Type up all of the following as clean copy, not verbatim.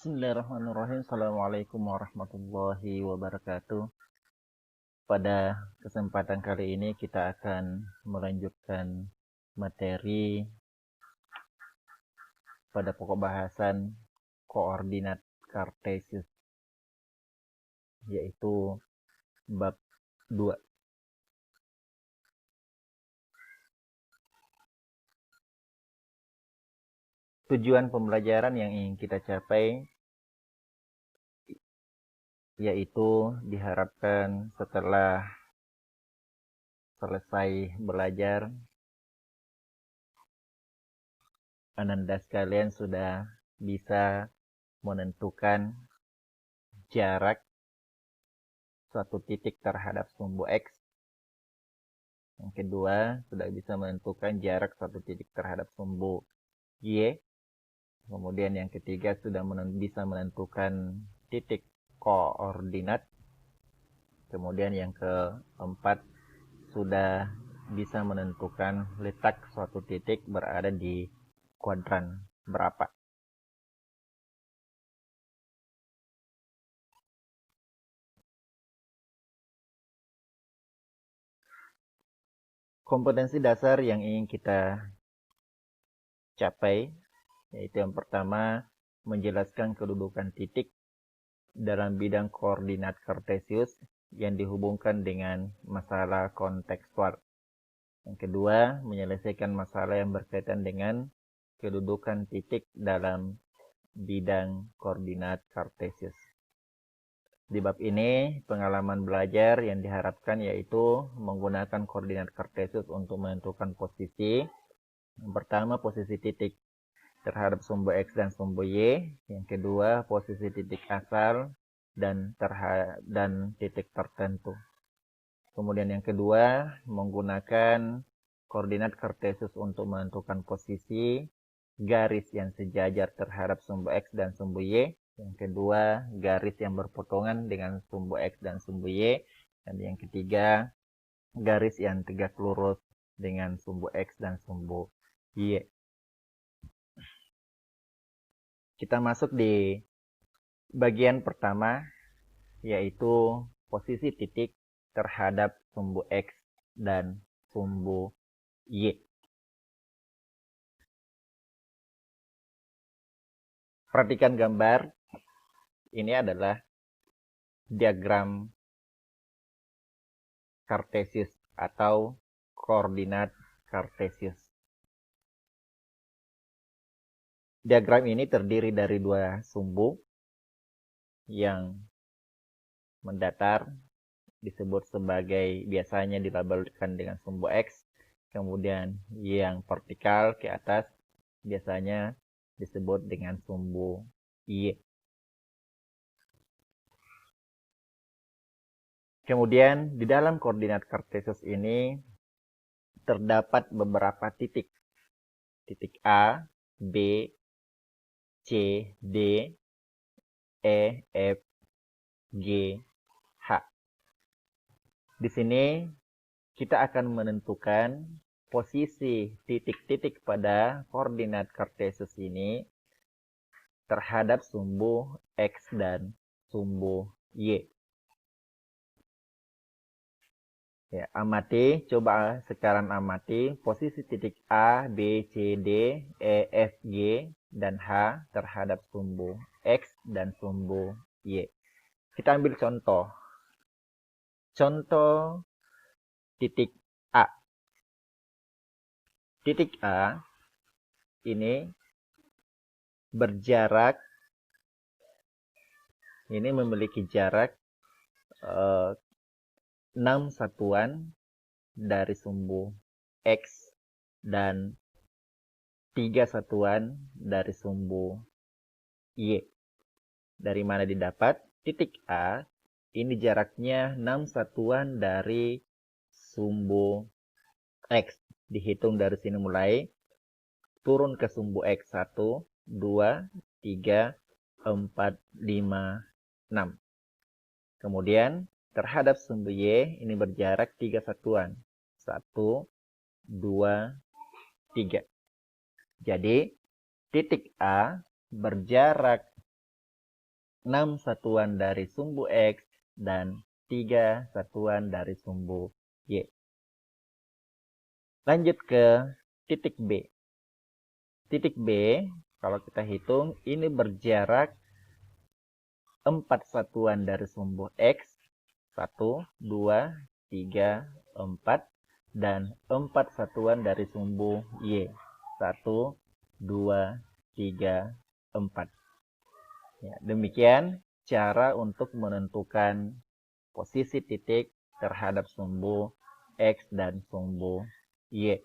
Bismillahirrahmanirrahim. Assalamualaikum warahmatullahi wabarakatuh. Pada kesempatan kali ini kita akan melanjutkan materi pada pokok bahasan koordinat kartesius, yaitu bab 2. Tujuan pembelajaran yang ingin kita capai yaitu diharapkan setelah selesai belajar, Ananda sekalian sudah bisa menentukan jarak suatu titik terhadap sumbu X. Yang kedua, sudah bisa menentukan jarak suatu titik terhadap sumbu Y. Kemudian yang ketiga, sudah bisa menentukan titik koordinat. Kemudian yang keempat, sudah bisa menentukan letak suatu titik berada di kuadran berapa. Kompetensi dasar yang ingin kita capai yaitu yang pertama, menjelaskan kedudukan titik dalam bidang koordinat kartesius yang dihubungkan dengan masalah kontekstual. Yang kedua, menyelesaikan masalah yang berkaitan dengan kedudukan titik dalam bidang koordinat kartesius. Di bab ini, pengalaman belajar yang diharapkan yaitu menggunakan koordinat kartesius untuk menentukan posisi. Yang pertama, posisi titik terhadap sumbu X dan sumbu Y. Yang kedua, posisi titik asal dan titik tertentu. Kemudian yang kedua, menggunakan koordinat kartesius untuk menentukan posisi garis yang sejajar terhadap sumbu X dan sumbu Y. Yang kedua, garis yang berpotongan dengan sumbu X dan sumbu Y. Dan yang ketiga, garis yang tegak lurus dengan sumbu X dan sumbu Y. Kita masuk di bagian pertama, yaitu posisi titik terhadap sumbu X dan sumbu Y. Perhatikan gambar. Ini adalah diagram kartesius atau koordinat kartesius. Diagram ini terdiri dari dua sumbu yang mendatar, disebut sebagai, biasanya dilabelkan dengan sumbu X. Kemudian yang vertikal ke atas biasanya disebut dengan sumbu Y. Kemudian di dalam koordinat kartesius ini terdapat beberapa titik. Titik A, B, C, D, E, F, G, H. Di sini kita akan menentukan posisi titik-titik pada koordinat kartesius ini terhadap sumbu X dan sumbu Y. Ya, coba sekarang amati posisi titik A, B, C, D, E, F, G, dan H terhadap sumbu X dan sumbu Y. Kita ambil contoh. Contoh titik A. Titik A ini berjarak, ini memiliki jarak 6 satuan dari sumbu X dan 3 satuan dari sumbu Y. Dari mana didapat? Titik A ini jaraknya 6 satuan dari sumbu X. Dihitung dari sini mulai. Turun ke sumbu X 1, 2, 3, 4, 5, 6. Kemudian terhadap sumbu Y ini berjarak 3 satuan. 1, 2, 3. Jadi titik A berjarak 6 satuan dari sumbu X dan 3 satuan dari sumbu Y. Lanjut ke titik B. Titik B, kalau kita hitung, ini berjarak 4 satuan dari sumbu X, 1, 2, 3, 4, dan 4 satuan dari sumbu Y, 1, 2, 3, 4. Ya, demikian cara untuk menentukan posisi titik terhadap sumbu X dan sumbu Y.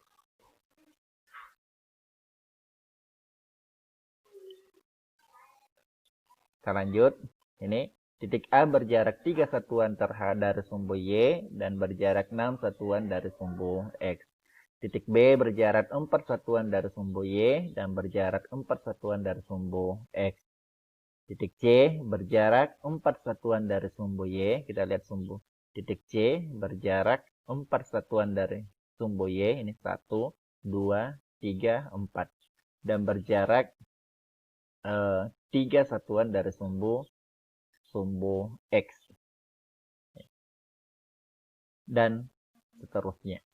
Kita lanjut. Ini titik A berjarak 3 satuan dari sumbu Y dan berjarak 6 satuan dari sumbu X. Titik B berjarak 4 satuan dari sumbu Y dan berjarak 4 satuan dari sumbu X. Titik C berjarak 4 satuan dari sumbu Y. Kita lihat sumbu. Titik C berjarak 4 satuan dari sumbu Y. Ini 1, 2, 3, 4. Dan berjarak 3 satuan dari sumbu X. Dan seterusnya.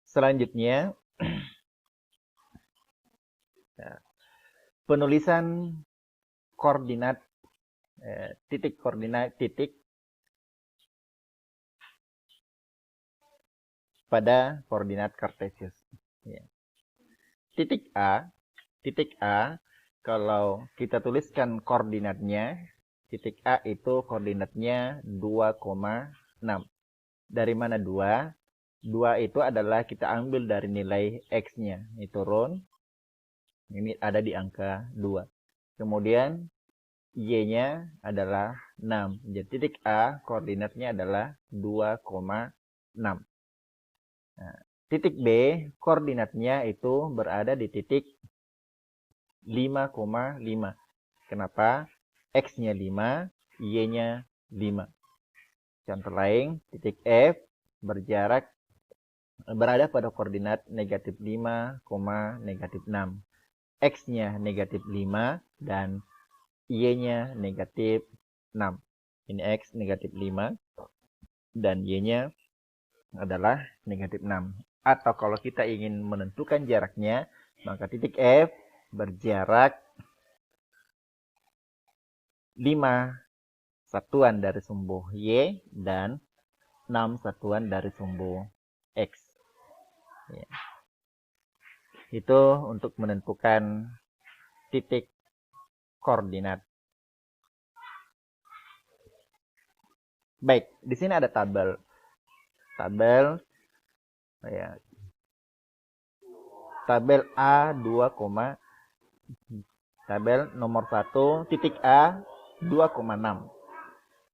Selanjutnya, penulisan koordinat titik pada koordinat kartesius. Ya. Titik A, kalau kita tuliskan koordinatnya, titik A itu koordinatnya 2,6. Dari mana 2? 2 itu adalah kita ambil dari nilai X-nya. Ini turun. Ini ada di angka 2. Kemudian Y-nya adalah 6. Jadi titik A koordinatnya adalah 2,6. Nah, titik B koordinatnya itu berada di titik 5,5. Kenapa? X-nya 5, Y-nya 5. Contoh lain, titik F berada pada koordinat negatif 5, negatif 6. X-nya negatif 5 dan Y-nya negatif 6. Ini X negatif 5 dan Y-nya adalah negatif 6. Atau kalau kita ingin menentukan jaraknya, maka titik F berjarak 5 satuan dari sumbu Y dan 6 satuan dari sumbu X. Ya. Itu untuk menentukan titik koordinat. Baik, di sini ada tabel. Ya. Tabel A2, tabel nomor 1 titik A 2,6.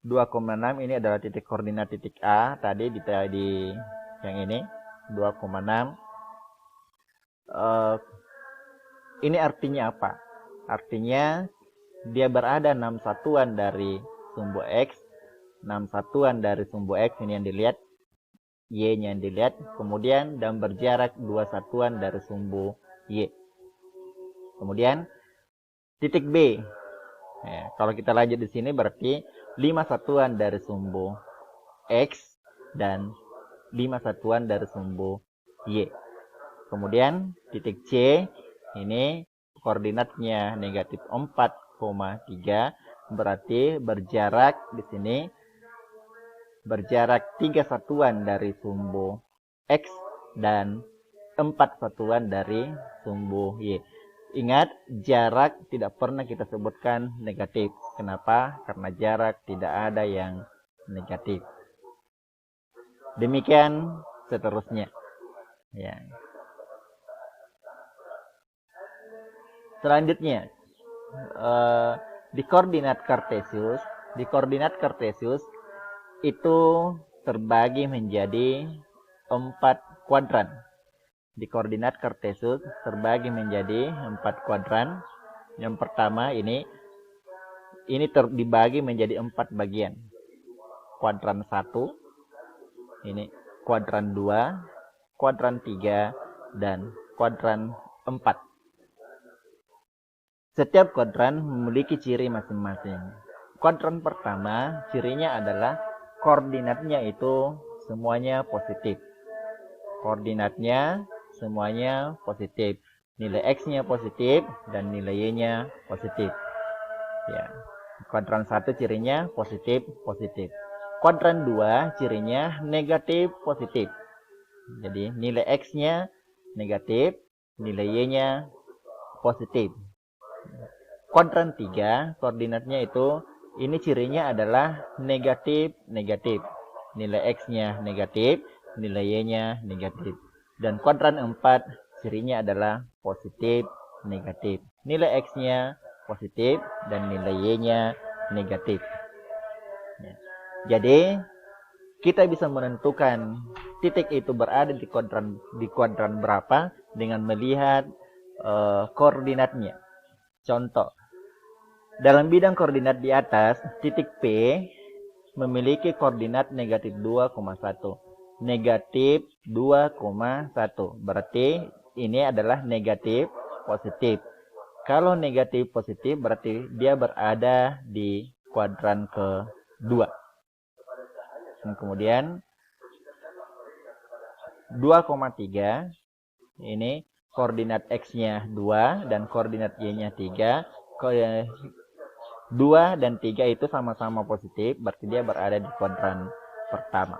2,6 ini adalah titik koordinat titik A tadi di yang ini 2,6. Ini artinya apa? Artinya dia berada 6 satuan dari sumbu X, 6 satuan dari sumbu X ini yang dilihat, Y-nya yang dilihat, kemudian dan berjarak 2 satuan dari sumbu Y. Kemudian titik B. Ya, kalau kita lanjut di sini berarti 5 satuan dari sumbu X dan 5 satuan dari sumbu Y. Kemudian titik C ini koordinatnya negatif 4,3 berarti berjarak di sini berjarak 3 satuan dari sumbu X dan 4 satuan dari sumbu Y. Ingat, jarak tidak pernah kita sebutkan negatif. Kenapa? Karena jarak tidak ada yang negatif. Demikian seterusnya. Ya. Selanjutnya, di koordinat Kartesius itu terbagi menjadi 4 kuadran. Di koordinat Kartesius terbagi menjadi 4 kuadran. Yang pertama ini dibagi menjadi 4 bagian. Kuadran 1, ini kuadran 2, kuadran 3, dan kuadran 4. Setiap kuadran memiliki ciri masing-masing. Kuadran pertama, cirinya adalah koordinatnya itu semuanya positif. Koordinatnya semuanya positif. Nilai X-nya positif dan nilai Y-nya positif. Ya. Kuadran 1 cirinya positif, positif. Kuadran 2 cirinya negatif, positif. Jadi nilai X-nya negatif, nilai Y-nya positif. Kuadran 3 koordinatnya itu ini cirinya adalah negatif, negatif. Nilai X-nya negatif, nilai Y-nya negatif. Dan kuadran 4 cirinya adalah positif, negatif. Nilai X-nya positif dan nilai Y-nya negatif. Jadi kita bisa menentukan titik itu berada di kuadran berapa dengan melihat koordinatnya. Contoh, dalam bidang koordinat di atas, titik P memiliki koordinat negatif 2,1. Negatif 2,1. Berarti ini adalah negatif positif. Kalau negatif positif berarti dia berada di kuadran kedua. Kemudian 2,3 ini koordinat X-nya 2 dan koordinat Y-nya 3. 2 dan 3 itu sama-sama positif, berarti dia berada di kuadran pertama.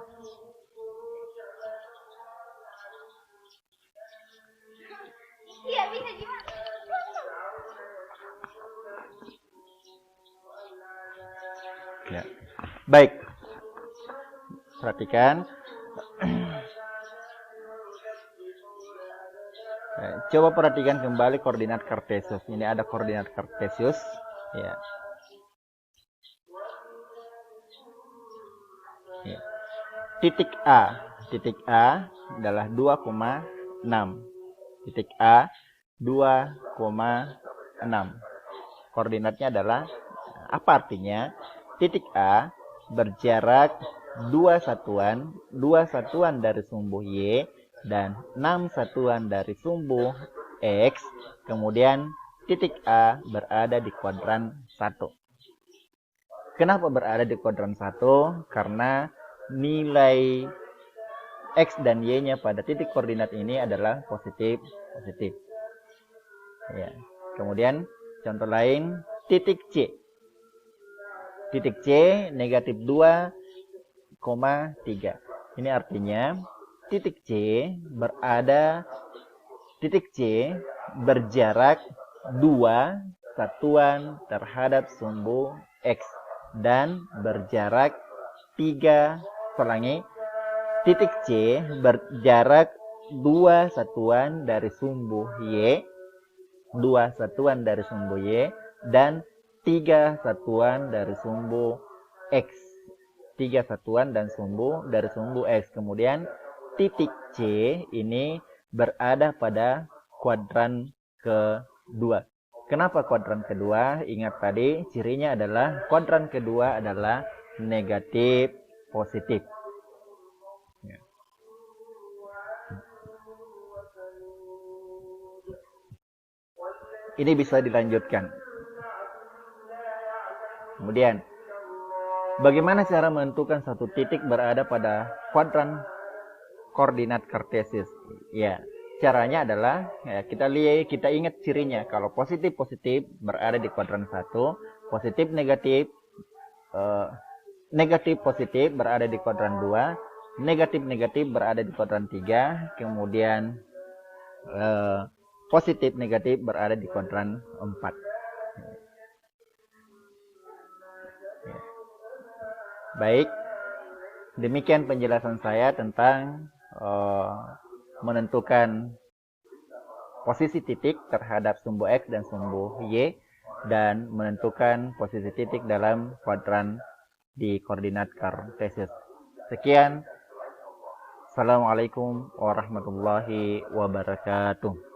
Ya. Baik. Perhatikan. Coba perhatikan kembali koordinat Kartesius. Ini ada koordinat Kartesius. Ya. Ya. Titik A adalah 2,6. Titik A 2,6. Koordinatnya adalah apa artinya? Titik A berjarak 2 satuan dari sumbu Y dan 6 satuan dari sumbu X. Kemudian titik A berada di kuadran 1. Kenapa berada di kuadran 1? Karena nilai X dan Y-nya pada titik koordinat ini adalah positif. Ya. Kemudian contoh lain, titik C. Titik C negatif 2,3. Ini artinya titik C berjarak 2 satuan terhadap sumbu X dan berjarak 3. Titik C berjarak 2 satuan dari sumbu Y, 2 satuan dari sumbu Y dan 3 satuan dari sumbu X. 3 satuan dan dari sumbu X. Kemudian titik C ini berada pada kuadran kedua. Kenapa kuadran kedua? Ingat tadi cirinya adalah kuadran kedua adalah negatif positif. Ini bisa dilanjutkan. Kemudian, bagaimana cara menentukan satu titik berada pada kuadran koordinat Kartesius? Ya, caranya adalah kita ingat cirinya. Kalau positif berada di kuadran 1, positif negatif positif berada di kuadran 2, negatif berada di kuadran 3, kemudian positif negatif berada di kuadran 4. Baik, demikian penjelasan saya tentang menentukan posisi titik terhadap sumbu X dan sumbu Y dan menentukan posisi titik dalam kuadran di koordinat Kartesius. Sekian. Assalamualaikum warahmatullahi wabarakatuh.